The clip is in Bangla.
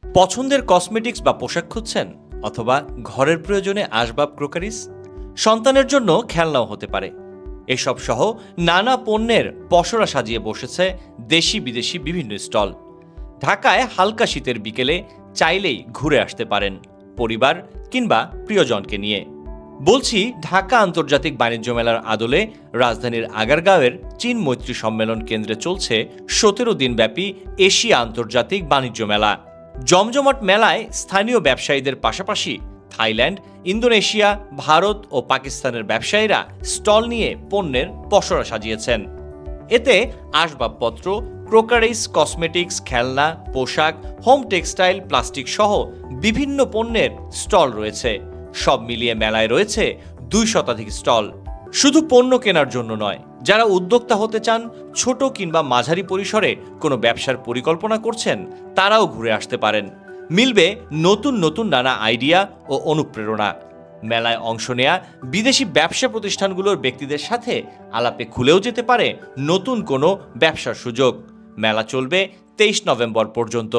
পছন্দের কসমেটিক্স বা পোশাক খুঁজছেন, অথবা ঘরের প্রয়োজনে আসবাব ক্রোকারিস, সন্তানের জন্য খেলনাও হতে পারে। এসব সহ নানা পণ্যের পসরা সাজিয়ে বসেছে দেশি বিদেশি বিভিন্ন স্টল। ঢাকায় হালকা শীতের বিকেলে চাইলেই ঘুরে আসতে পারেন পরিবার কিংবা প্রিয়জনকে নিয়ে। বলছি ঢাকা আন্তর্জাতিক বাণিজ্য মেলার আদলে রাজধানীর আগারগাঁওয়ের চীন মৈত্রী সম্মেলন কেন্দ্রে চলছে 17 দিনব্যাপী এশিয়া আন্তর্জাতিক বাণিজ্য মেলা। জমজমাট মেলায় স্থানীয় ব্যবসায়ীদের পাশাপাশি থাইল্যান্ড, ইন্দোনেশিয়া, ভারত ও পাকিস্তানের ব্যবসায়ীরা স্টল নিয়ে পণ্যের পসরা সাজিয়েছেন। এতে আসবাবপত্র, ক্রোকারিস, কসমেটিক্স, খেলনা, পোশাক, হোম টেক্সটাইল, প্লাস্টিক সহ বিভিন্ন পণ্যের স্টল রয়েছে। সব মিলিয়ে মেলায় রয়েছে 2 শতাধিক স্টল। শুধু পণ্য কেনার জন্য নয়, যারা উদ্যোক্তা হতে চান, ছোট কিংবা মাঝারি পরিসরে কোনো ব্যবসার পরিকল্পনা করছেন, তারাও ঘুরে আসতে পারেন। মিলবে নতুন নতুন নানা আইডিয়া ও অনুপ্রেরণা। মেলায় অংশ নেয়া বিদেশি ব্যবসা প্রতিষ্ঠানগুলোর ব্যক্তিদের সাথে আলাপে খুলেও যেতে পারে নতুন কোনো ব্যবসার সুযোগ। মেলা চলবে 23 নভেম্বর পর্যন্ত।